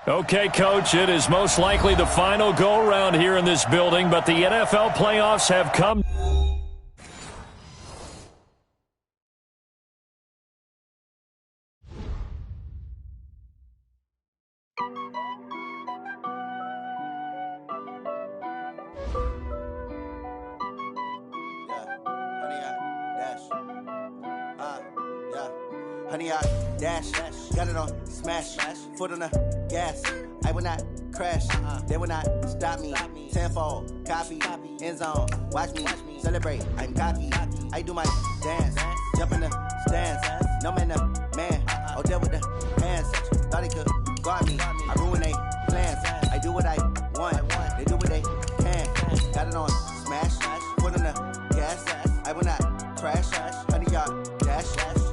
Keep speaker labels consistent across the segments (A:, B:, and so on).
A: Okay, Coach, it is most likely the final go-around here in this building, but the NFL playoffs have come.
B: Honey, I dash, got it on smash, foot on the gas. I will not crash, they will not stop me. Tenfold, copy, end zone, watch me celebrate. I'm cocky, I do my dance, jump in the stands. No man, man, oh there with the hands. Thought he could guard me, I ruin they plans. I do what I want, they do what they can. Got it on smash, foot on the gas. I will not crash, honey, y'all dash,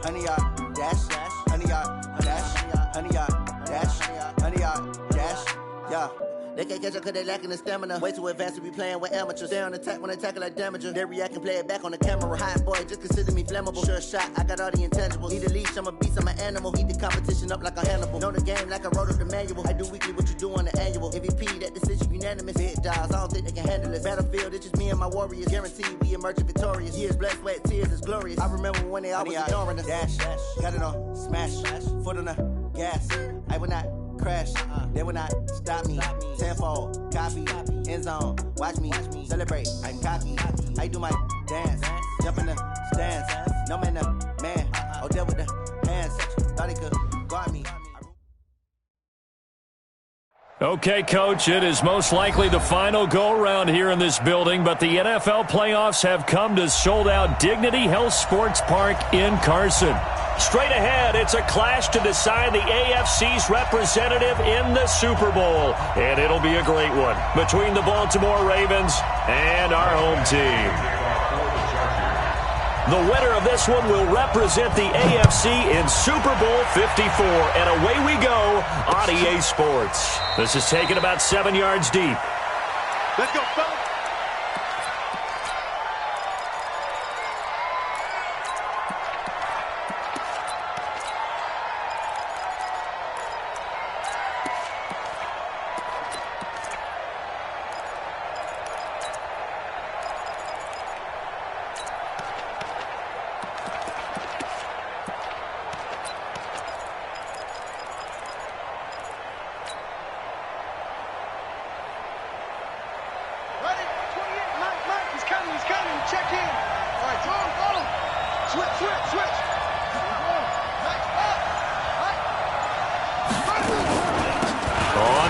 B: honey, y'all dash, honey, y'all dash, honey, y'all dash, honey, y'all dash, yeah. They can't catch up cause they lacking the stamina. Way too advanced to be playing with amateurs. They on attack when they tackle like damager. They react and play it back on the camera. Hot boy, just consider me flammable. Sure shot, I got all the intangibles. Need a leash, I'm a beast, I'm an animal. Eat the competition up like a Hannibal. Know the game like I wrote up the manual. I do weekly what you do on the annual. MVP, that decision unanimous. Big dogs, I don't think they can handle it. Battlefield, it's just me and my warriors. Guaranteed we emerge victorious. Years, blood, sweat, tears, it's glorious. I remember when they always ignoring us. Dash, got it on smash, foot on the gas. I will not crash, they will not stop me. Tenfold, copy, end zone, watch me celebrate. I'm cocky, I do my dance, jump in the stands. No man, man, oh there with the hands. Thought he could guard me.
A: Okay, Coach, it is most likely the final go-around here in this building, but the NFL playoffs have come to sold-out Dignity Health Sports Park in Carson. Straight ahead, it's a clash to decide the AFC's representative in the Super Bowl, and it'll be a great one between the Baltimore Ravens and our home team. The winner of this one will represent the AFC in Super Bowl 54, and away we go on EA Sports. This is taken about 7 yards deep.
C: Let's go, fellas.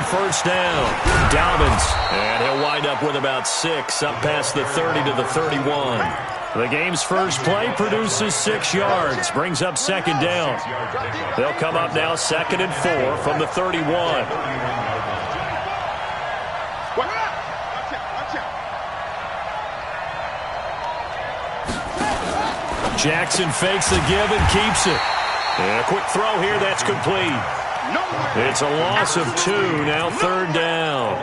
A: First down, Dobbins, and he'll wind up with about 6, up past the 30 to the 31. The game's first play produces 6 yards, brings up second down. They'll come up now 2nd and 4 from the 31. Jackson fakes the give and keeps it. And a quick throw here, that's complete. It's a loss of 2, now 3rd down.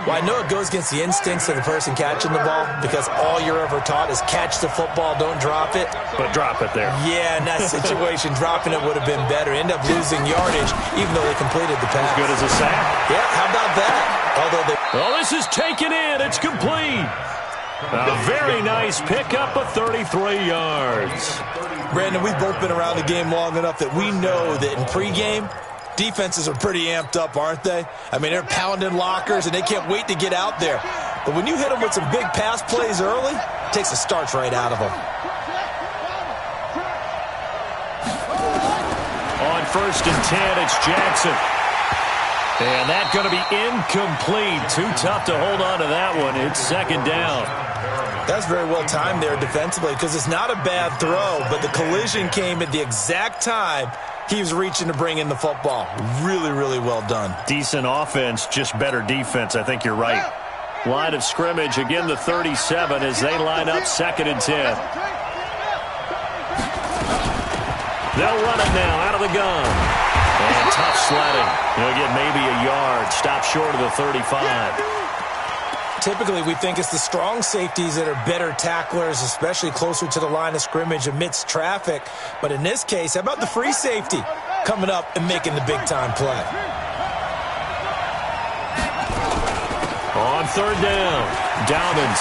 D: Well, I know it goes against the instincts of the person catching the ball because all you're ever taught is catch the football, don't drop it.
A: But drop it there.
D: Yeah, in that situation, dropping it would have been better. End up losing yardage, even though they completed the pass.
A: As good as a sack.
D: Yeah, how about that?
A: Oh, this is taken in. It's complete. A very nice pickup of 33 yards.
D: Brandon, we've both been around the game long enough that we know that in pregame, defenses are pretty amped up, aren't they? I mean, they're pounding lockers, and they can't wait to get out there. But when you hit them with some big pass plays early, it takes the starch right out of them.
A: On 1st and 10, it's Jackson. And that's going to be incomplete. Too tough to hold on to that one. It's 2nd down.
D: That's very well timed there defensively because it's not a bad throw, but the collision came at the exact time he was reaching to bring in the football. Really, really well done.
A: Decent offense, just better defense. I think you're right. Line of scrimmage, again the 37 as they line up 2nd and 10. They'll run it now out of the gun. And tough sledding. He'll get maybe a yard. Stop short of the 35.
D: Typically, we think it's the strong safeties that are better tacklers, especially closer to the line of scrimmage amidst traffic. But in this case, how about the free safety coming up and making the big-time play?
A: On third down, Dobbins.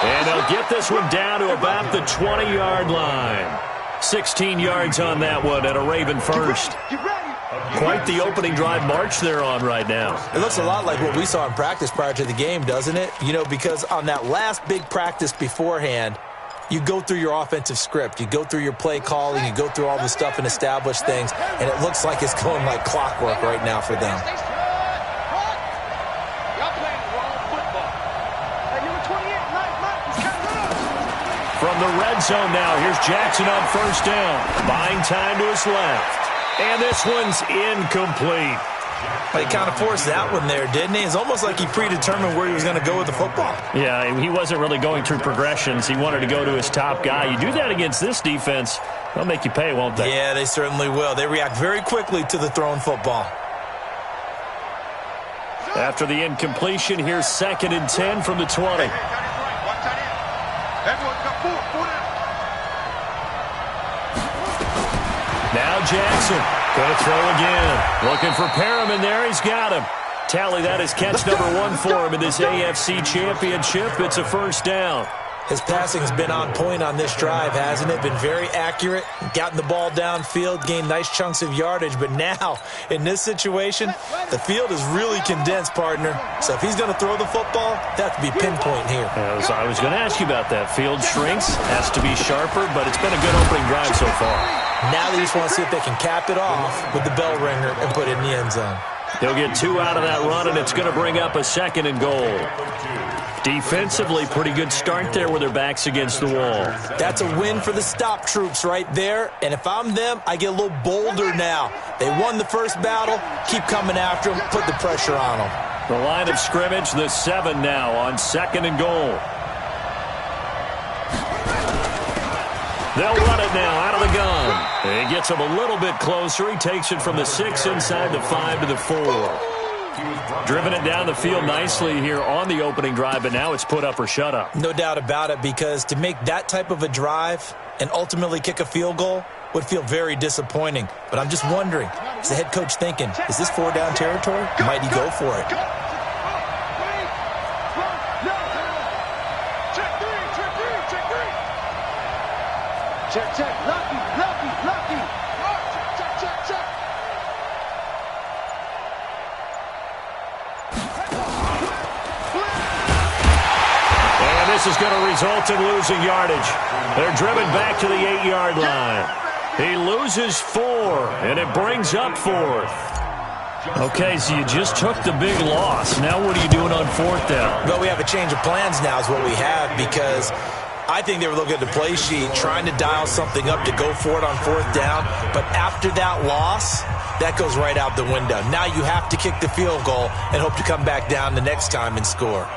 A: And they'll get this one down to about the 20-yard line. 16 yards on that one and a Raven first. Quite the opening drive march they're on right now.
D: It looks a lot like what we saw in practice prior to the game, doesn't it? You know, because on that last big practice beforehand, you go through your offensive script. You go through your play calling. You go through all the stuff and establish things. And it looks like it's going like clockwork right now for them.
A: From the red zone now, here's Jackson on first down. Buying time to his left. And this one's incomplete.
D: He kind of forced that one there, didn't he? It's almost like he predetermined where he was going to go with the football.
A: Yeah, he wasn't really going through progressions. He wanted to go to his top guy. You do that against this defense, they'll make you pay, won't they?
D: Yeah, they certainly will. They react very quickly to the thrown football.
A: After the incompletion, here's 2nd and 10 from the 20. Now Jackson, going to throw again. Looking for Perriman there. He's got him. Tally, that is catch number 1 for him in this AFC Championship. It's a first down.
D: His passing's been on point on this drive, hasn't it? Been very accurate, gotten the ball downfield, gained nice chunks of yardage. But now, in this situation, the field is really condensed, partner. So if he's going to throw the football, that have to be pinpoint here.
A: I was going to ask you about that. Field shrinks, has to be sharper, but it's been a good opening drive so far.
D: Now they just want to see if they can cap it off with the bell ringer and put it in the end zone.
A: He'll get 2 out of that run, and it's going to bring up a 2nd and goal. Defensively, pretty good start there with their backs against the wall.
D: That's a win for the stop troops right there. And if I'm them, I get a little bolder now. They won the first battle. Keep coming after them. Put the pressure on them.
A: The line of scrimmage, the 7 now on 2nd and goal. They'll run it now out of the gun. He gets him a little bit closer. He takes it from the 6 inside the 5 to the 4. Driven it down the field nicely here on the opening drive, but now it's put up or shut up.
D: No doubt about it, because to make that type of a drive and ultimately kick a field goal would feel very disappointing. But I'm just wondering, is the head coach thinking, is this 4-down territory? Might he go for it?
C: Check, lucky. Check.
A: And this is going to result in losing yardage. They're driven back to the 8-yard line. He loses 4, and it brings up 4th. Okay, so you just took the big loss. Now what are you doing on 4th down?
D: Well, we have a change of plans now is what we have, because I think they were looking at the play sheet, trying to dial something up to go for it on 4th down. But after that loss, that goes right out the window. Now you have to kick the field goal and hope to come back down the next time and score.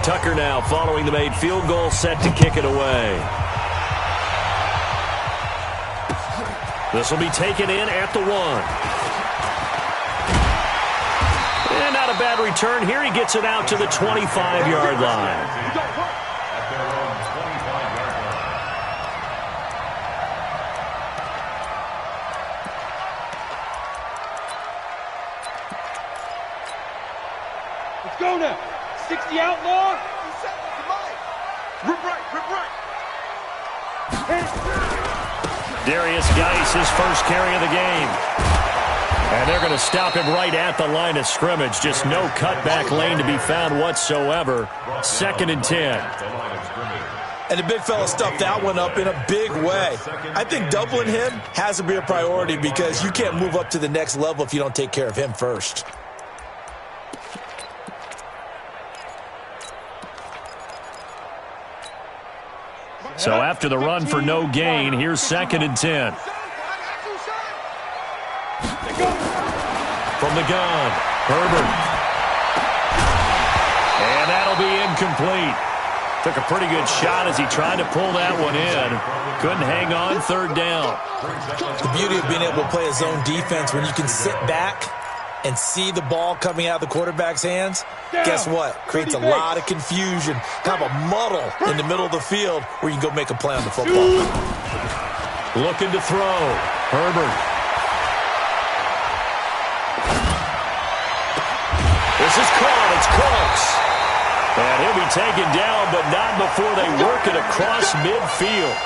A: Tucker now following the made field goal, set to kick it away. This will be taken in at the 1. And not a bad return here. He gets it out to the 25-yard line.
C: Let's go now. 60 outlaw. Rip right.
A: Darius Geis, his first carry of the game. And they're going to stop him right at the line of scrimmage. Just no cutback lane to be found whatsoever. 2nd and 10.
D: And the big fella stuffed that one up in a big way. I think doubling him has to be a priority, because you can't move up to the next level if you don't take care of him first.
A: So after the run for no gain, here's 2nd and 10. From the gun, Herbert. And that'll be incomplete. Took a pretty good shot as he tried to pull that one in. Couldn't hang on, 3rd down.
D: The beauty of being able to play a zone defense when you can sit back and see the ball coming out of the quarterback's hands, guess what? Creates a lot of confusion, kind of a muddle in the middle of the field where you can go make a play on the football.
A: Looking to throw. Herbert. This is caught. It's close. And he'll be taken down, but not before they work it across midfield.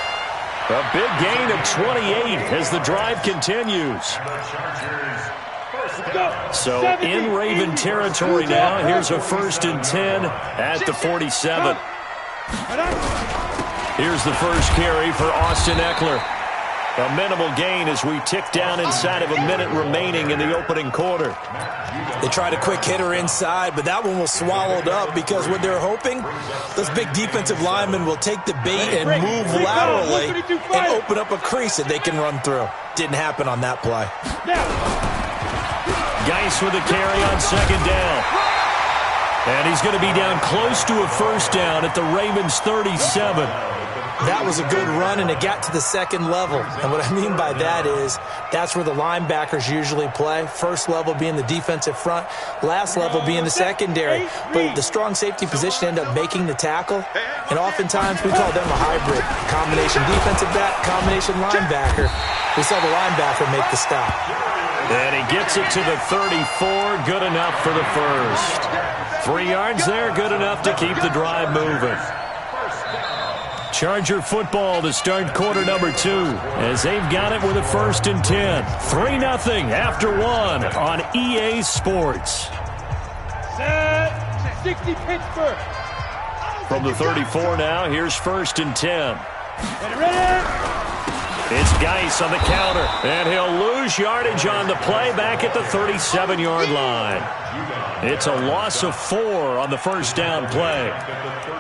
A: A big gain of 28 as the drive continues. So in Raven territory now, here's a 1st and 10 at the 47. Here's the first carry for Austin Eckler. A minimal gain as we tick down inside of a minute remaining in the opening quarter.
D: They tried a quick hitter inside, but that one was swallowed up because what they're hoping, those big defensive linemen will take the bait and move laterally and open up a crease that they can run through. Didn't happen on that play.
A: Geis with a carry on 2nd down. And he's going to be down close to a 1st down at the Ravens' 37.
D: That was a good run, and it got to the 2nd level. And what I mean by that is that's where the linebackers usually play. 1st level being the defensive front, last level being the secondary. But the strong safety position ended up making the tackle, and oftentimes we call them a hybrid. Combination defensive back, combination linebacker. We saw the linebacker make the stop.
A: And he gets it to the 34, good enough for the 1st. 3 yards there, good enough to keep the drive moving. Charger football to start quarter number 2 as they've got it with a 1st and 10. 3-0 after 1 on EA Sports.
C: 60 Pittsburgh.
A: From the 34 now, here's 1st and 10.
C: Ready?
A: It's Geis on the counter, and he'll lose yardage on the play back at the 37-yard line. It's a loss of 4 on the 1st down play.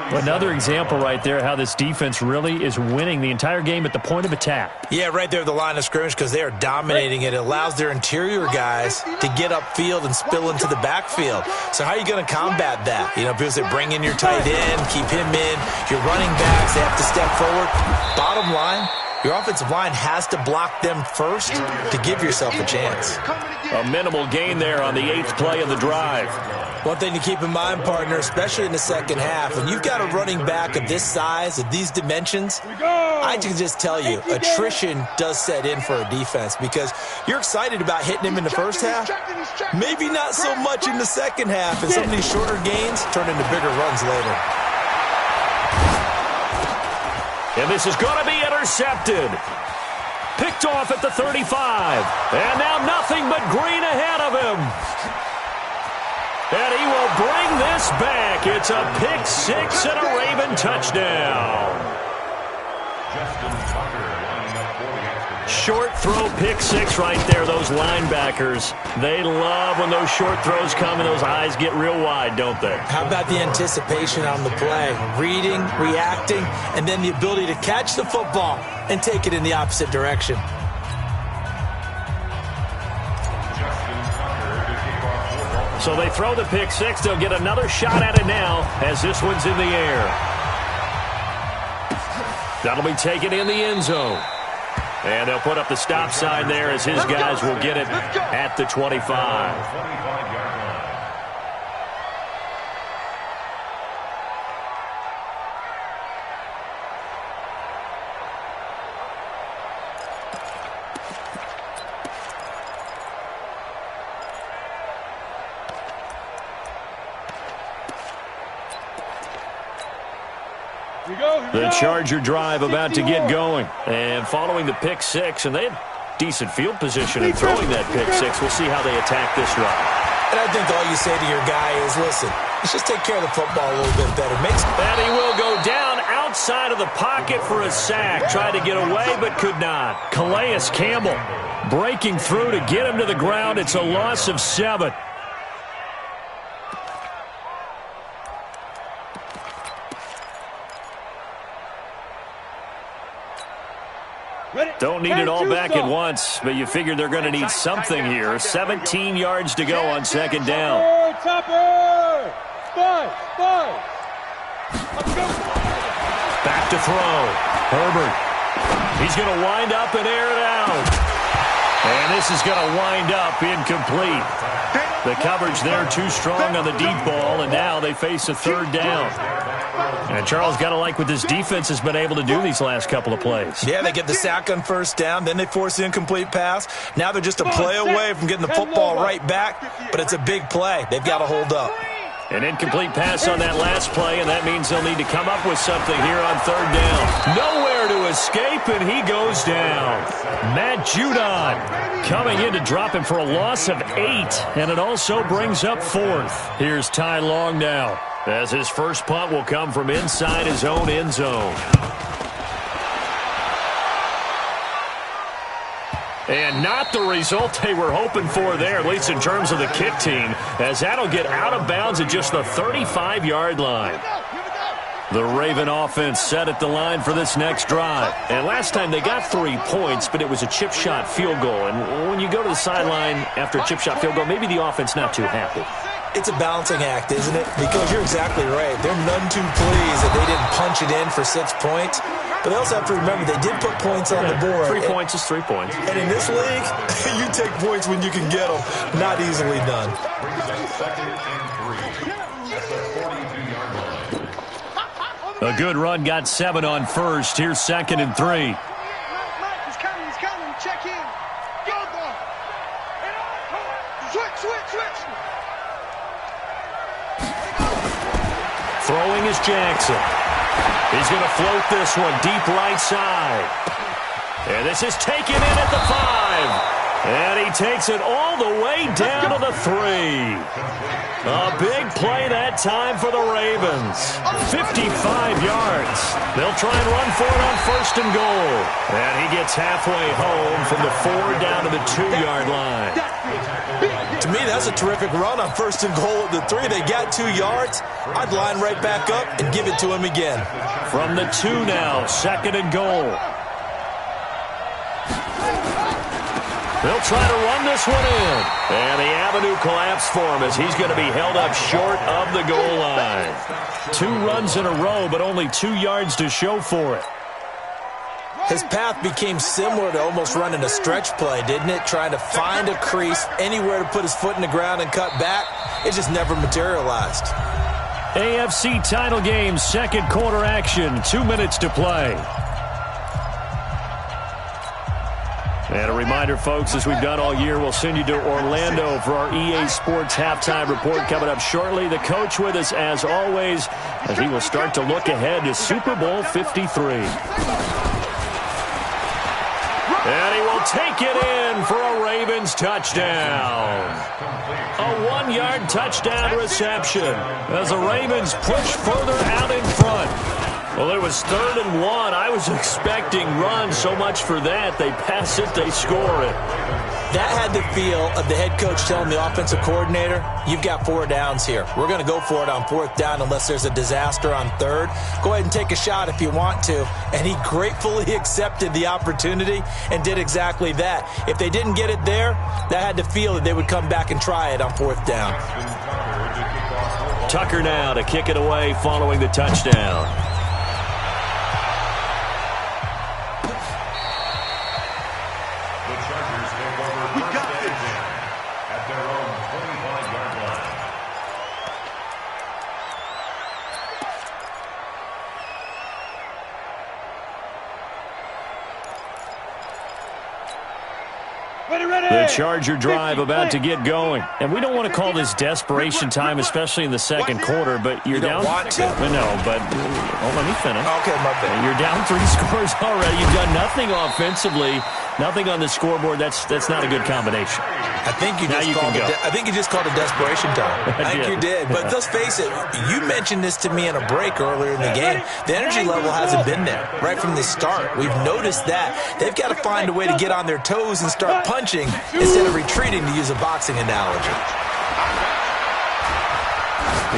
A: Another example right there how this defense really is winning the entire game at the point of attack.
D: Yeah, right there at the line of scrimmage because they are dominating it. It allows their interior guys to get upfield and spill into the backfield. So how are you going to combat that? You know, because they bring in your tight end, keep him in. Your running backs, they have to step forward. Bottom line, your offensive line has to block them first to give yourself a chance.
A: A minimal gain there on the 8th play of the drive.
D: One thing to keep in mind, partner, especially in the 2nd half, when you've got a running back of this size, of these dimensions, I can just tell you, attrition does set in for a defense because you're excited about hitting him in the 1st half, maybe not so much in the 2nd half, and some of these shorter gains turn into bigger runs later.
A: And this is going to be intercepted. Picked off at the 35. And now nothing but green ahead of him. And he will bring this back. It's a pick 6 and a Raven touchdown. Short throw pick 6 right there. Those linebackers, they love when those short throws come and those eyes get real wide, don't they?
D: How about the anticipation on the play? Reading, reacting, and then the ability to catch the football and take it in the opposite direction.
A: So they throw the pick 6. They'll get another shot at it now as this one's in the air. That'll be taken in the end zone. And they'll put up the stop sign there as his guys will get it at the 25. The Charger drive about to get going. And following the pick 6, and they had decent field position in throwing that pick 6. We'll see how they attack this run.
D: And I think all you say to your guy is, listen, let's just take care of the football a little bit better.
A: And he will go down outside of the pocket for a sack. Tried to get away, but could not. Calais Campbell breaking through to get him to the ground. It's a loss of 7. Don't need it all back at once, but you figure they're going to need something here. 17 yards to go on 2nd down. Back to throw. Herbert. He's going to wind up and air it out. And And this is going to wind up incomplete. The coverage there too strong on the deep ball, and now they face a third down. And Charles, got to like what this defense has been able to do these last couple of plays.
D: Yeah, they get the sack on first down, then they force the incomplete pass. Now they're just a play away from getting the football right back, but it's a big play. They've got to hold up.
A: An incomplete pass on that last play, and that means they'll need to come up with something here on third down. Nowhere to escape, and he goes down. Matt Judon coming in to drop him for a loss of 8, and it also brings up fourth. Here's Ty Long now, as his first punt will come from inside his own end zone. And not the result they were hoping for there, at least in terms of the kick team, as that'll get out of bounds at just the 35-yard line. The Raven offense set at the line for this next drive. And last time they got 3 points, but it was a chip shot field goal. And when you go to the sideline after a chip shot field goal, maybe the offense not too happy.
D: It's a balancing act, isn't it? Because you're exactly right. They're none too pleased that they didn't punch it in for 6 points. But they also have to remember they did put points on the board.
A: 3 points is 3 points.
D: And in this league, you take points when you can get them. Not easily done.
A: A good run got 7 on first. Here's 2nd and 3.
C: He's coming. Check in. Go, ball. Switch.
A: Throwing is Jackson. He's going to float this one deep right side. And this is taken in at the 5. And he takes it all the way down to the 3. A big play that time for the Ravens. 55 yards. They'll try and run for it on 1st and goal. And he gets halfway home from the 4 down to the 2-yard line.
D: To me, that's a terrific run on 1st and goal at the 3. They got 2 yards. I'd line right back up and give it to him again.
A: From the 2 now, 2nd and goal. They'll try to run this one in. And the avenue collapsed for him as he's going to be held up short of the goal line. 2 runs in a row, but only 2 yards to show for it.
D: His path became similar to almost running a stretch play, didn't it? Trying to find a crease, anywhere to put his foot in the ground and cut back. It just never materialized.
A: AFC title game, 2nd quarter action, 2 minutes to play. And a reminder, folks, as we've done all year, we'll send you to Orlando for our EA Sports halftime report coming up shortly. The coach with us, as always, as he will start to look ahead to Super Bowl 53. And he will take it in for a Ravens touchdown. A 1-yard touchdown reception as the Ravens push further out in front. Well, it was 3rd and 1. I was expecting run, so much for that. They pass it, they score it.
D: That had the feel of the head coach telling the offensive coordinator, you've got 4 downs here. We're going to go for it on 4th down unless there's a disaster on 3rd. Go ahead and take a shot if you want to. And he gratefully accepted the opportunity and did exactly that. If they didn't get it there, that had the feel that they would come back and try it on 4th down.
A: Tucker now to kick it away following the touchdown. The Charger drive about to get going. And we don't want to call this desperation time, especially in the 2nd quarter, but you're down.
D: Want to?
A: No, but let me finish.
D: Okay, my bad.
A: You're down 3 scores already. You've done nothing offensively, nothing on the scoreboard. That's not a good combination.
D: I think you just called it desperation time. I think you did. But let's face it, you mentioned this to me in a break earlier in the game. The energy level hasn't been there right from the start. We've noticed that. They've got to find a way to get on their toes and start punching instead of retreating, to use a boxing analogy.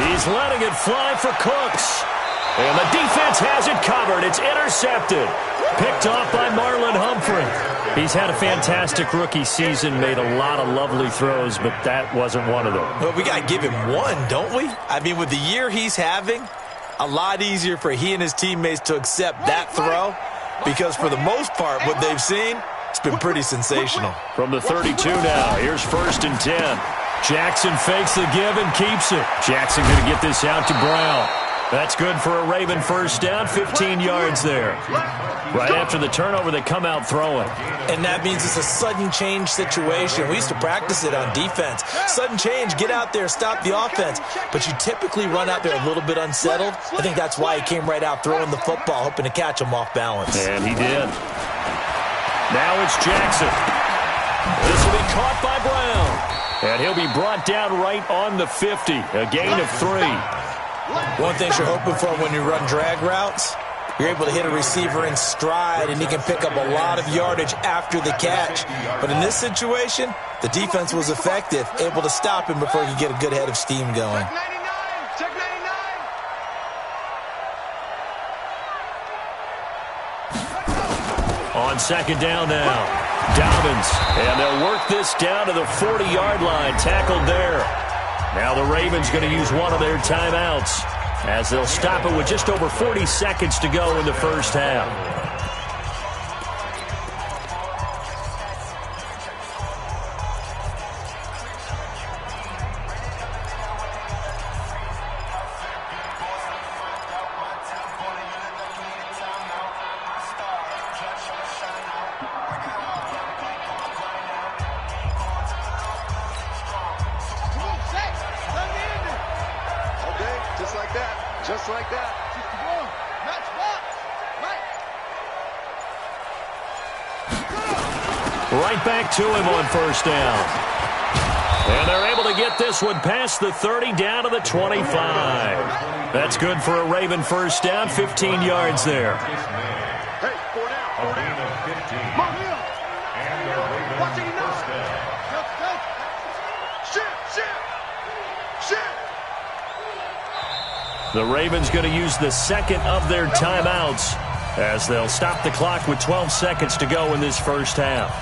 A: He's letting it fly for Cooks. And the defense has it covered. It's intercepted. Picked off by Marlon Humphrey. He's had a fantastic rookie season, made a lot of lovely throws, but that wasn't one of them.
D: Well, we got to give him one, don't we? I mean, with the year he's having, a lot easier for he and his teammates to accept that throw, because for the most part, what they've seen, It's been pretty sensational.
A: From the 32 now, here's 1st and 10. Jackson fakes the give and keeps it. Jackson going to get this out to Brown. That's good for a Raven first down, 15 yards there. Right after the turnover, they come out throwing.
D: And that means it's a sudden change situation. We used to practice it on defense. Sudden change, get out there, stop the offense. But you typically run out there a little bit unsettled. I think that's why he came right out throwing the football, hoping to catch him off balance.
A: And he did. Now it's Jackson. This will be caught by Brown. And he'll be brought down right on the 50. A gain of 3.
D: One thing you're hoping for when you run drag routes, you're able to hit a receiver in stride, and he can pick up a lot of yardage after the catch. But in this situation, the defense was effective, able to stop him before he could get a good head of steam going.
C: Check 99.
A: On 2nd down now, Dobbins. And they'll work this down to the 40-yard line, tackled there. Now the Ravens going to use one of their timeouts as they'll stop it with just over 40 seconds to go in the first half.
C: Just like that.
A: Right back to him on 1st down. And they're able to get this one past the 30 down to the 25. That's good for a Raven first down, 15 yards there.
C: Hey, 4 down. 4 down. Come on. And the Ravens first down. Shit.
A: The Ravens going to use the second of their timeouts as they'll stop the clock with 12 seconds to go in this first half.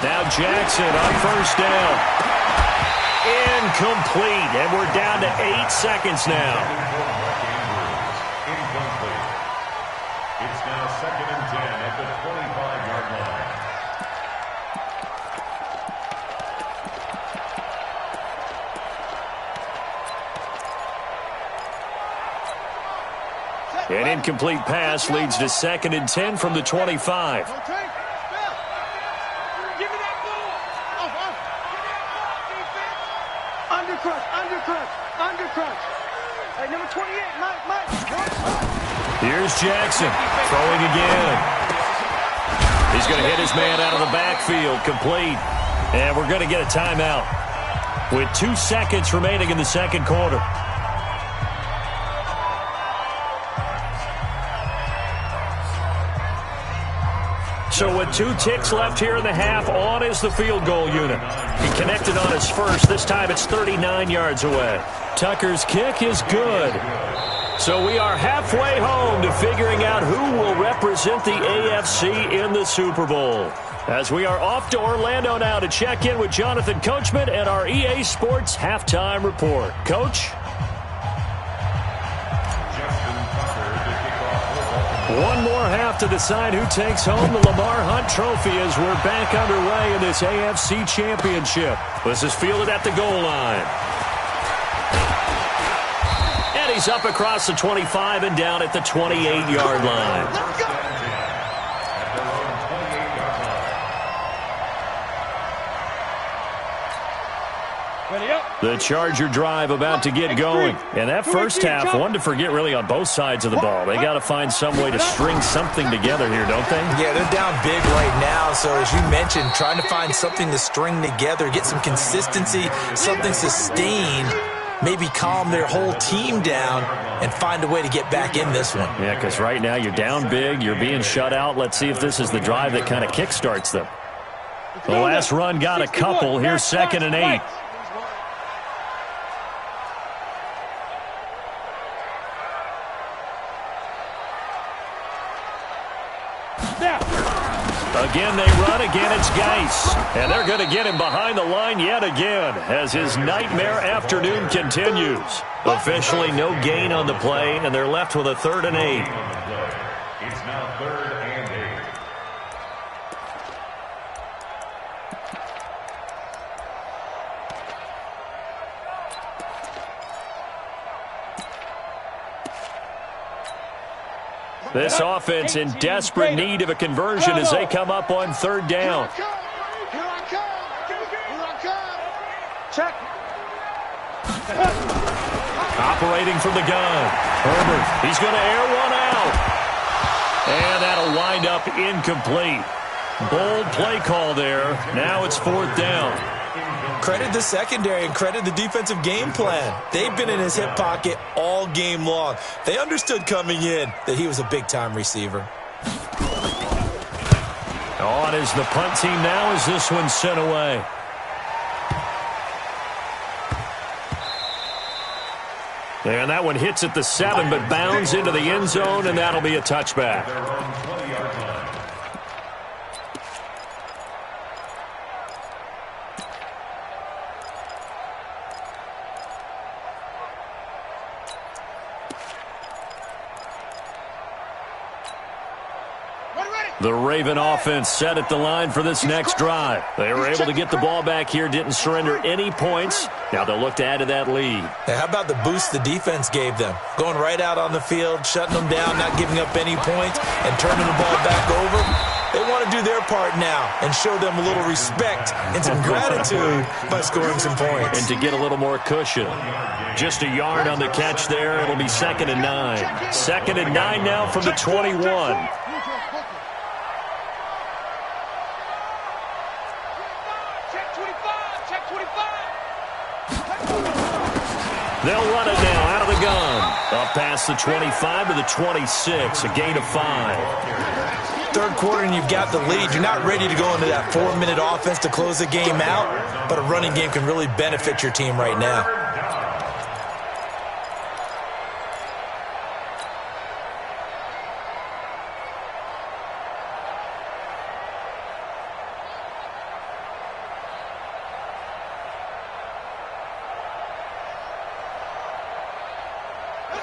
A: Now Jackson on 1st down. Incomplete, and we're down to 8 seconds now.
E: It's now 2nd and 10 at the 25-yard line.
A: An incomplete pass leads to 2nd and 10 from the 25.
C: Undercrunch. Hey, number 28, Mike.
A: Here's Jackson throwing again. He's going to hit his man out of the backfield, complete. And we're going to get a timeout with 2 seconds remaining in the second quarter. So with 2 ticks left here in the half, on is the field goal unit. He connected on his first. This time it's 39 yards away. Tucker's kick is good. So we are halfway home to figuring out who will represent the AFC in the Super Bowl. As we are off to Orlando now to check in with Jonathan Coachman and our EA Sports halftime report. Coach? One more half to decide who takes home the Lamar Hunt Trophy as we're back underway in this AFC Championship. This is fielded at the goal line. And he's up across the 25 and down at the 28-yard line. The Charger drive about to get going. And that first half, one to forget really on both sides of the ball. They got to find some way to string something together here, don't they?
D: Yeah, they're down big right now. So as you mentioned, trying to find something to string together, get some consistency, something sustained, maybe calm their whole team down and find a way to get back in this one.
A: Yeah, because right now you're down big, you're being shut out. Let's see if this is the drive that kind of kickstarts them. The last run got a couple. Here's 2nd and 8. Again they run, again it's Geis. And they're going to get him behind the line yet again as his nightmare afternoon continues. Officially no gain on the play, and they're left with a 3rd and 8.
E: It's now 3rd and 8.
A: This offense in desperate need of a conversion as they come up on 3rd down.
C: Here I come. Check.
A: Operating from the gun. Herbert, he's going to air one out. And that'll wind up incomplete. Bold play call there. Now it's 4th down.
D: Credit the secondary and credit the defensive game plan. They've been in his hip pocket all game long. They understood coming in that he was a big-time receiver.
A: On is the punt team now as this one's sent away. And that one hits at the 7, but bounds into the end zone, and that'll be a touchback.
E: They're on 20-yard line.
A: The Raven offense set at the line for this next drive. They were able to get the ball back here, didn't surrender any points. Now they'll look to add to that lead.
D: Hey, how about the boost the defense gave them? Going right out on the field, shutting them down, not giving up any points, and turning the ball back over. They want to do their part now and show them a little respect and some gratitude by scoring some points.
A: And to get a little more cushion. Just a yard on the catch there. It'll be 2nd and 9. 2nd and 9 now from the 21. They'll run it now out of the gun. Up past the 25 to the 26, a gain of 5.
D: Third quarter and you've got the lead. You're not ready to go into that 4-minute offense to close the game out, but a running game can really benefit your team right now.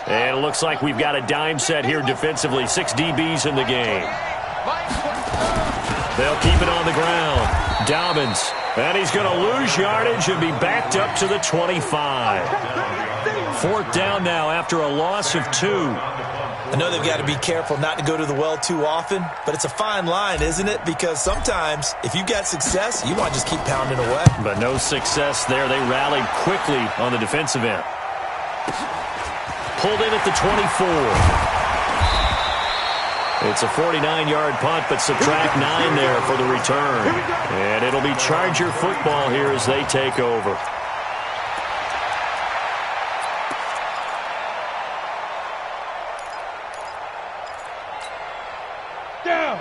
A: And it looks like we've got a dime set here defensively. 6 DBs in the game. They'll keep it on the ground. Dobbins. And he's going to lose yardage and be backed up to the 25. 4th down now after a loss of 2.
D: I know they've got to be careful not to go to the well too often, but it's a fine line, isn't it? Because sometimes if you've got success, you want to just keep pounding away.
A: But no success there. They rallied quickly on the defensive end. Pulled in at the 24. It's a 49-yard punt, but subtract 9 there for the return. And it'll be Charger football here as they take over.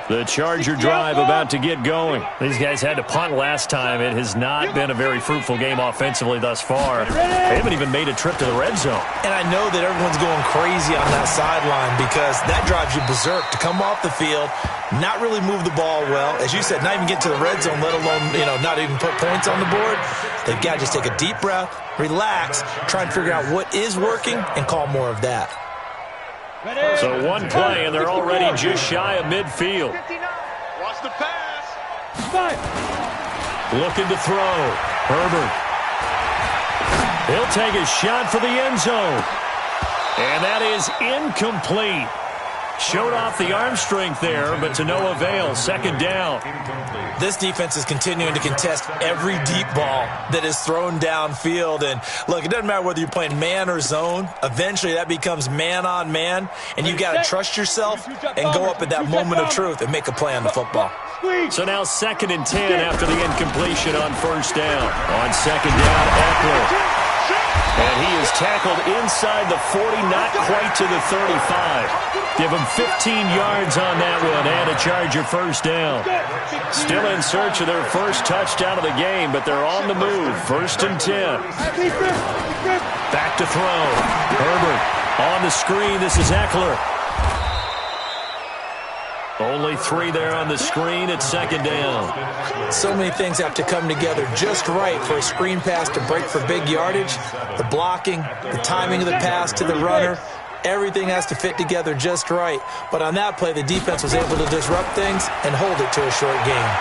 A: The Charger drive about to get going. These guys had to punt last time. It has not been a very fruitful game offensively thus far. They haven't even made a trip to the red zone.
D: And I know that everyone's going crazy on that sideline because that drives you berserk to come off the field, not really move the ball well. As you said, not even get to the red zone, let alone, not even put points on the board. They've got to just take a deep breath, relax, try and figure out what is working and call more of that.
A: So one play, and they're already just shy of midfield.
C: Watch the pass.
A: Looking to throw. Herbert. He'll take a shot for the end zone. And that is incomplete. Showed off the arm strength there, but to no avail. 2nd down.
D: This defense is continuing to contest every deep ball that is thrown downfield. And, look, it doesn't matter whether you're playing man or zone. Eventually, that becomes man on man, and you've got to trust yourself and go up at that moment of truth and make a play on the football.
A: So now 2nd and 10 after the incompletion on 1st down. On 2nd down, Eckler. And he is tackled inside the 40, not quite to the 35. Give him 15 yards on that one and a Charger 1st down. Still in search of their first touchdown of the game, but they're on the move. 1st and 10. Back to throw. Herbert on the screen. This is Eckler. Only Only 3 there on the screen at second down.
D: So many things have to come together just right for a screen pass to break for big yardage. The blocking, the timing of the pass to the runner, everything has to fit together just right. But on that play, the defense was able to disrupt things and hold it to a short game.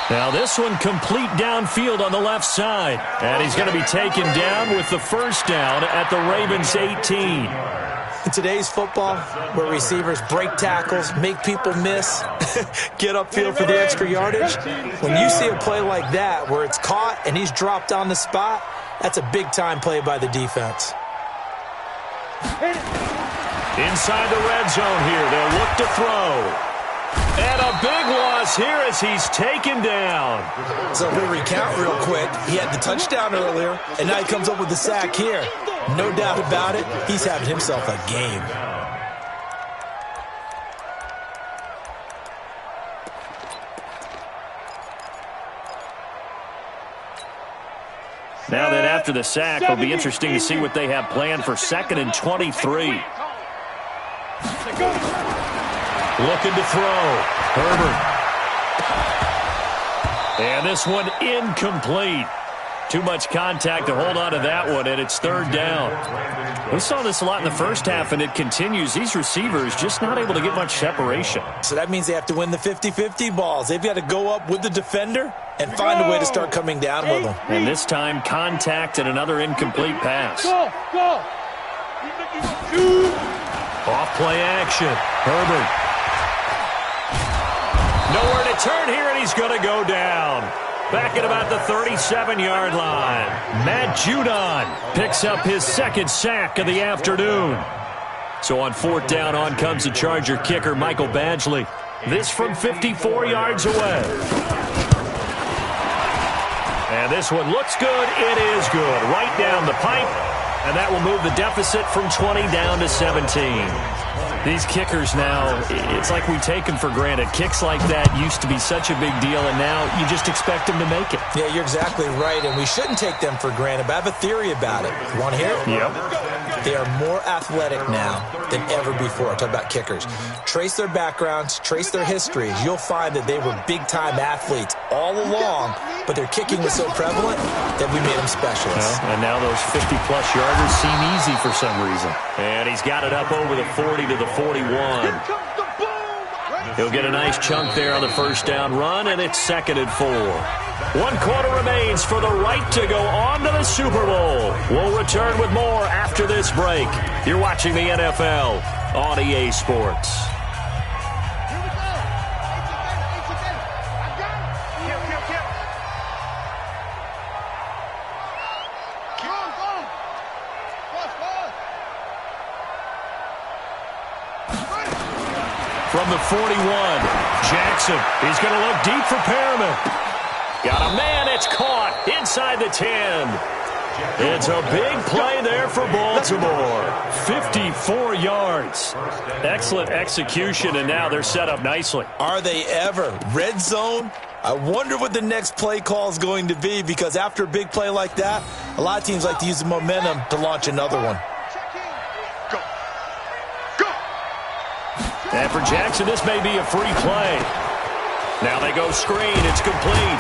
A: Now this one complete downfield on the left side. And he's going to be taken down with the first down at the Ravens 18.
D: In today's football, where receivers break tackles, make people miss, get upfield for the extra yardage, when you see a play like that where it's caught and he's dropped on the spot, that's a big-time play by the defense.
A: Inside the red zone here, they'll look to throw. And a big loss here as he's taken down.
D: So we'll recount real quick. He had the touchdown earlier, and now he comes up with the sack here. No doubt about it, he's having himself a game.
A: Now that after the sack, it'll be interesting to see what they have planned for 2nd and 23. Looking to throw. Herbert. And this one incomplete. Too much contact to hold on to that one, and it's 3rd down. We saw this a lot in the first half, and it continues. These receivers just not able to get much separation.
D: So that means they have to win the 50-50 balls. They've got to go up with the defender and find a way to start coming down with them.
A: And this time, contact and another incomplete pass. Off play action. Herbert. Nowhere to turn here, and he's going to go down. Back at about the 37-yard line. Matt Judon picks up his 2nd sack of the afternoon. So on 4th down, on comes the Charger kicker, Michael Badgley. This from 54 yards away. And this one looks good. It is good. Right down the pipe. And that will move the deficit from 20 down to 17. These kickers now, it's like we take them for granted. Kicks like that used to be such a big deal, and now you just expect them to make it.
D: Yeah, you're exactly right, and we shouldn't take them for granted, but I have a theory about it. You want to hear it?
A: Yep.
D: They are more athletic now than ever before. I'm talking about kickers. Trace their backgrounds, trace their histories. You'll find that they were big-time athletes all along, but their kicking was so prevalent that we made them specialists.
A: Well, and now those 50-plus yarders seem easy for some reason. And he's got it up over the 40 to the 41. He'll get a nice chunk there on the first down run, and it's 2nd and 4. 1 quarter remains for the right to go on to the Super Bowl. We'll return with more after this break. You're watching the NFL on EA Sports. From the 41, Jackson. He's going to look deep for Perriman. Got a man. It's caught inside the 10. It's a big play there for Baltimore. 54 yards. Excellent execution, and now they're set up nicely.
D: Are they ever? Red zone? I wonder what the next play call is going to be, because after a big play like that, a lot of teams like to use the momentum to launch another one.
A: And for Jackson, this may be a free play. Now they go screen. It's complete.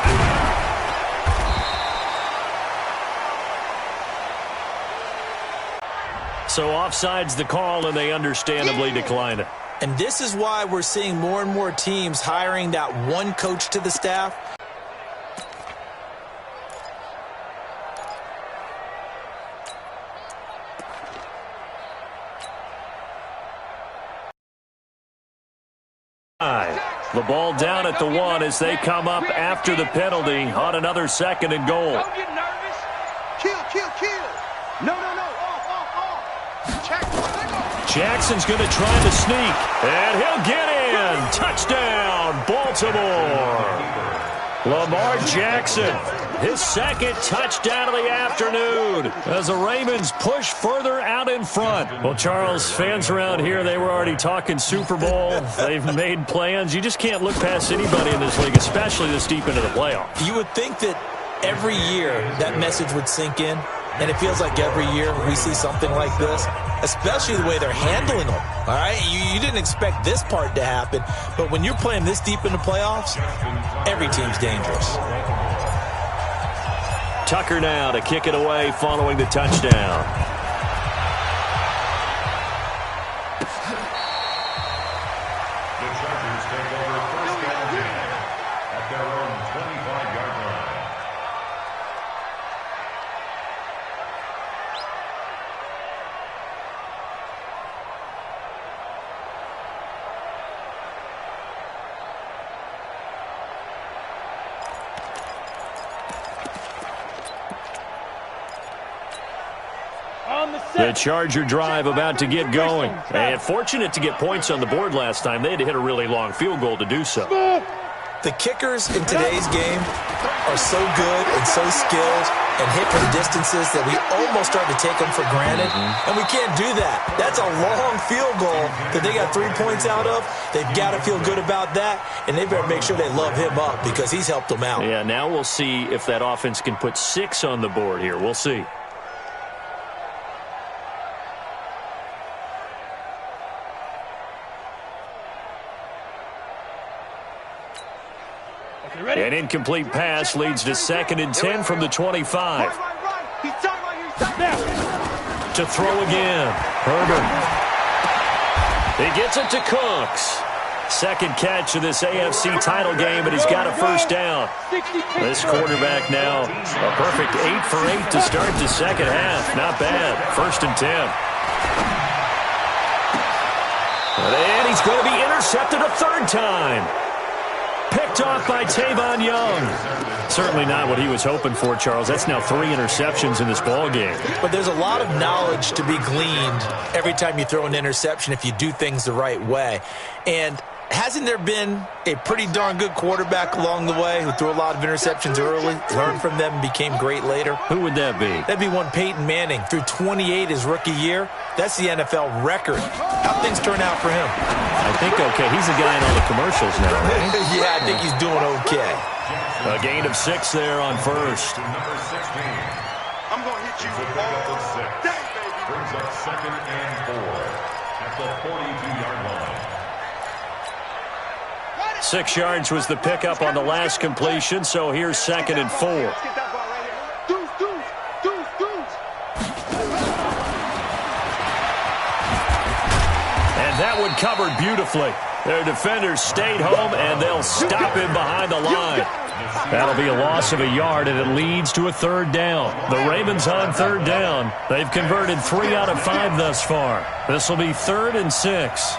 A: So offside's the call, and they understandably declined it.
D: And this is why we're seeing more and more teams hiring that one coach to the staff.
A: The ball down at the 1 as they come up after the penalty on another 2nd and goal.
C: Don't get nervous. Kill. No.
A: Jackson's going to try to sneak, and he'll get in. Touchdown, Baltimore. Lamar Jackson, his 2nd touchdown of the afternoon as the Ravens push further out in front. Well, Charles, fans around here, they were already talking Super Bowl. They've made plans. You just can't look past anybody in this league, especially this deep into the playoffs.
D: You would think that every year that message would sink in, and it feels like every year we see something like this. especially the way they're handling them. All right, you didn't expect this part to happen, but when you're playing this deep in the playoffs, every team's dangerous.
A: Tucker now to kick it away following the touchdown.
E: The Chargers take over first and 10 at their own 25-yard line.
A: The Charger drive about to get going. And fortunate to get points on the board last time. They had to hit a really long field goal to do so.
D: The kickers in today's game are so good and so skilled and hit from distances that we almost start to take them for granted. And we can't do that. That's a long field goal that they got 3 points out of. They've got to feel good about that, and they better make sure they love him up because he's helped them out.
A: Yeah, now we'll see if that offense can put 6 on the board here. We'll see. An incomplete pass leads to 2nd and 10 from the 25. To throw again. Herbert. He gets it to Cooks. Second catch of this AFC title game, and he's got a first down. This quarterback now a perfect 8 for 8 to start the second half. Not bad. 1st and 10. And he's going to be intercepted a 3rd time. Picked off by Tavon Young. Certainly not what he was hoping for, Charles. That's now 3 interceptions in this ball game.
D: But there's a lot of knowledge to be gleaned every time you throw an interception if you do things the right way. And hasn't there been a pretty darn good quarterback along the way who threw a lot of interceptions early, learned from them, and became great later?
A: Who would that be?
D: That'd be one Peyton Manning. Threw 28 his rookie year. That's the NFL record. How'd things turn out for him?
A: I think okay. He's a guy in all the commercials now, right?
D: Yeah, I think he's doing okay.
A: A gain of 6 there on first.
E: Number 16.
C: I'm going to hit you
E: It's a pickup of 6.
C: day, baby.
E: Brings up 2nd and 4 at the 42-yard line.
A: 6 yards was the pickup on the last completion, so here's 2nd and 4.
C: Let's get that ball right here. Deuce, deuce, deuce, deuce.
A: And that one covered beautifully. Their defenders stayed home, and they'll stop him behind the line. That'll be a loss of a yard, and it leads to a 3rd down. The Ravens on 3rd down. They've converted 3 out of 5 thus far. This will be 3rd and 6.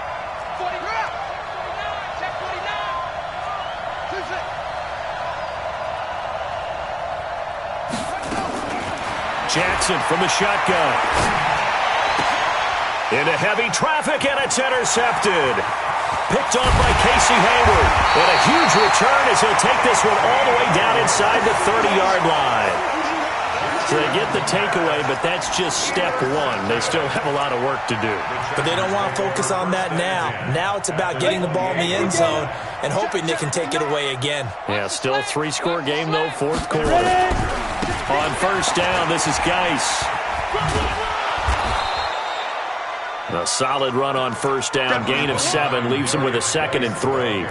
A: Jackson from the shotgun. Into heavy traffic, and it's intercepted. Picked off by Casey Hayward. And a huge return as he'll take this one all the way down inside the 30-yard line. So they get the takeaway, but that's just step 1. They still have a lot of work to do.
D: But they don't want to focus on that now. Now it's about getting the ball in the end zone and hoping they can take it away again.
A: Yeah, still a 3-score game, though, 4th quarter. On 1st down, this is Geis. A solid run on 1st down. Gain of 7 leaves him with a 2nd and 3.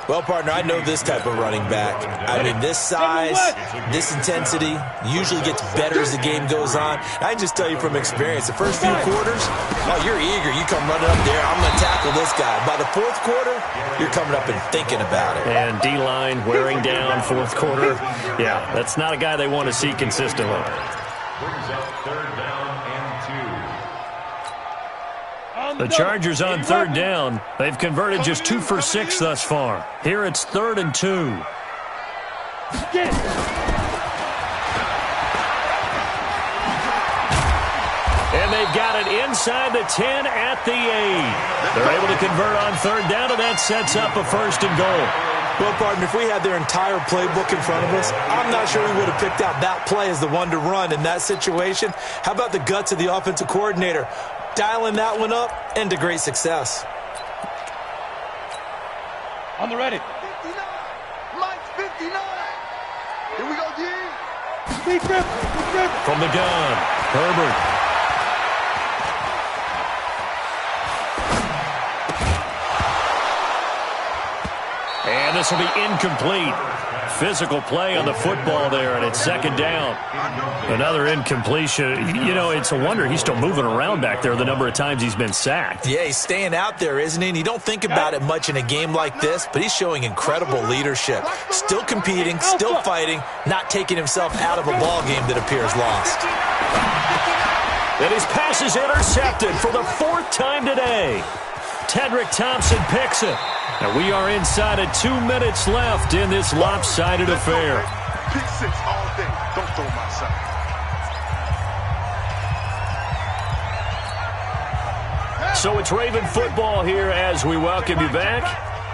D: Well, partner, I know this type of running back. I mean, this size, this intensity usually gets better as the game goes on. I can just tell you from experience, the first few quarters, oh, you're eager. You come running up there, I'm going to tackle this guy. By the 4th quarter, you're coming up and thinking about it.
A: And D-line wearing down 4th quarter. Yeah, that's not a guy they want to see consistently.
E: Brings up 3rd down and 2.
A: The Chargers on 3rd down. They've converted just 2 for 6 thus far. Here it's 3rd and 2. And they've got it inside the 10 at the 8. They're able to convert on 3rd down, and that sets up a 1st and goal.
D: Well, partner, if we had their entire playbook in front of us, I'm not sure we would have picked out that play as the one to run in that situation. How about the guts of the offensive coordinator? Dialing that one up into great success.
C: On the ready. 59. Mike's 59. Here we go, G.
A: From the gun, Herbert. And this will be incomplete. Physical play on the football there, and it's second down. Another incompletion. You know, it's a wonder he's still moving around back there the number of times he's been sacked.
D: Yeah, he's staying out there, isn't he? And you don't think about it much in a game like this, but he's showing incredible leadership. Still competing, still fighting, not taking himself out of a ball game that appears lost.
A: And his pass is intercepted for the fourth time today. Tedrick Thompson picks it. And we are inside of 2 minutes left in this lopsided affair.
C: Pick six all day. Don't throw my side.
A: So it's Raven football here as we welcome you back.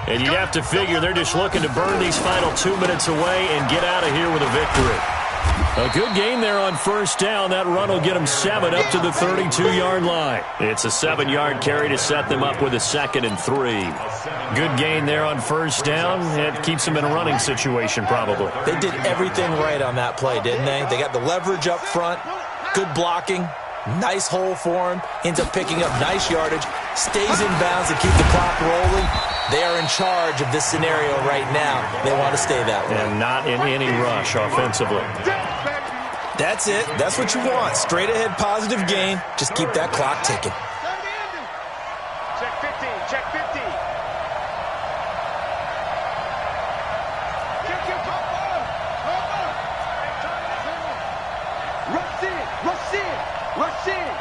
A: And you have to figure they're just looking to burn these final 2 minutes away and get out of here with a victory. A good gain there on first down. That run will get them 7 up to the 32-yard line. It's a 7-yard carry to set them up with a 2nd and 3. Good gain there on first down. It keeps them in a running situation probably.
D: They did everything right on that play, didn't they? They got the leverage up front, good blocking, nice hole for him, ends up picking up nice yardage, stays in bounds to keep the clock rolling. They are in charge of this scenario right now. They want to stay that way.
A: And not in any rush offensively.
D: That's it. That's what you want. Straight ahead positive gain. Just keep that clock ticking.
C: Check 15. Check 15. Rush in. Rush in. Rush in.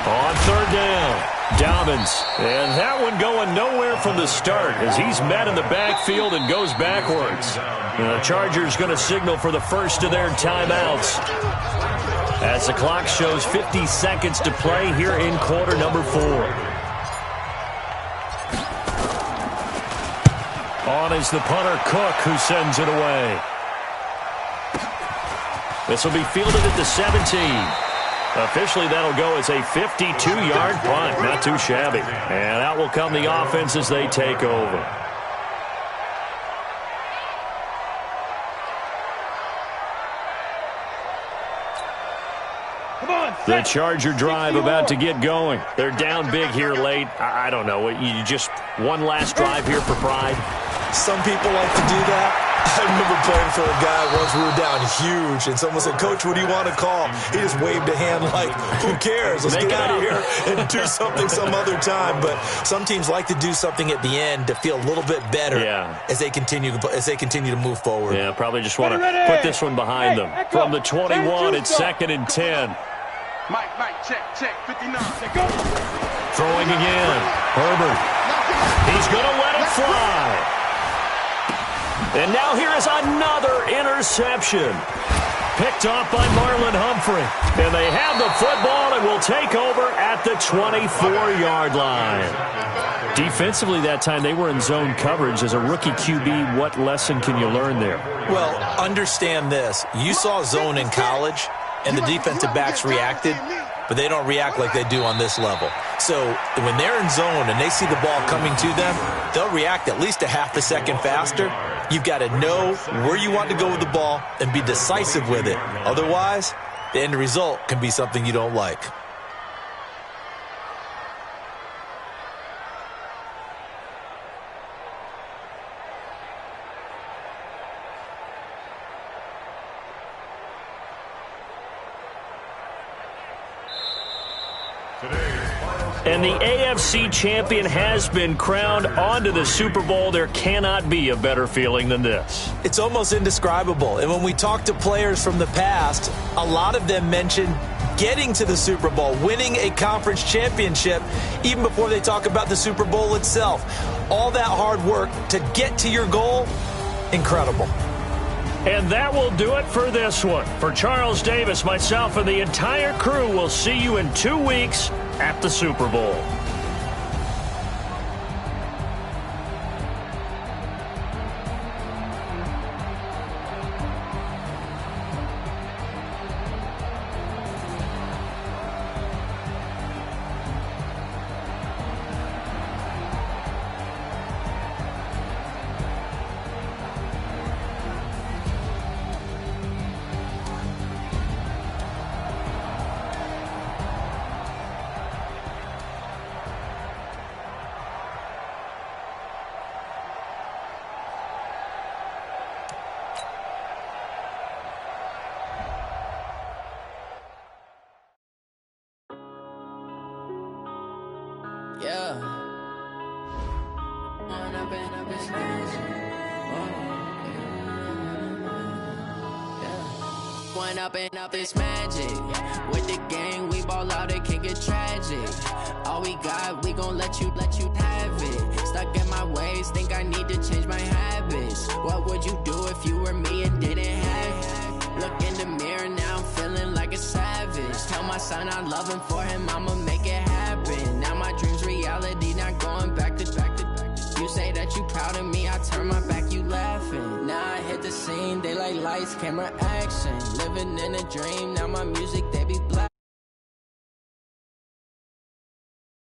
A: On third down, Dobbins. And that one going nowhere from the start as he's met in the backfield and goes backwards. The Chargers going to signal for the first of their timeouts as the clock shows 50 seconds to play here in quarter number 4. On is the punter, Cook, who sends it away. This will be fielded at the 17. Officially, that'll go as a 52-yard punt. Not too shabby. And out will come the offense as they take over. The Charger drive about to get going. They're down big here late. I don't know. You just one last drive here for pride.
D: Some people like to do that. I remember playing for a guy once. We were down huge, and someone said, "Coach, what do you want to call?" He just waved a hand like, "Who cares? Let's get out of here and do something some other time." But some teams like to do something at the end to feel a little bit better as they continue to move forward.
A: Yeah, probably just want to put this one behind them. From the 21, it's 2nd and 10.
C: Mike, check, 59.
A: Throwing again. Herbert. He's going to let it fly. And now here is another interception. Picked off by Marlon Humphrey. And they have the football and will take over at the 24-yard line. Defensively that time, they were in zone coverage. As a rookie QB, what lesson can you learn there?
D: Well, understand this. You saw zone in college, and the defensive backs reacted, but they don't react like they do on this level. So when they're in zone and they see the ball coming to them, they'll react at least a half a second faster. You've got to know where you want to go with the ball and be decisive with it. Otherwise, the end result can be something you don't like.
A: And the AFC champion has been crowned onto the Super Bowl. There cannot be a better feeling than this.
D: It's almost indescribable. And when we talk to players from the past, a lot of them mention getting to the Super Bowl, winning a conference championship, even before they talk about the Super Bowl itself. All that hard work to get to your goal, incredible.
A: And that will do it for this one. For Charles Davis, myself, and the entire crew, we'll see you in 2 weeks at the Super Bowl.
F: one up and up this magic. With the gang, we ball out, it can get tragic. All we got, we gon' let you have it. Stuck in my ways, think I need to change my habits. What would you do if you were me and didn't have it? Look in the mirror, now I'm feeling like a savage. Tell my son I love him, for him I'ma make it happen. Now my dream's reality, not going back to back. You say that you proud of me, I turn my back, you laughing. Now I hit the scene, they like lights, camera, action. Living in a dream, now my music, they be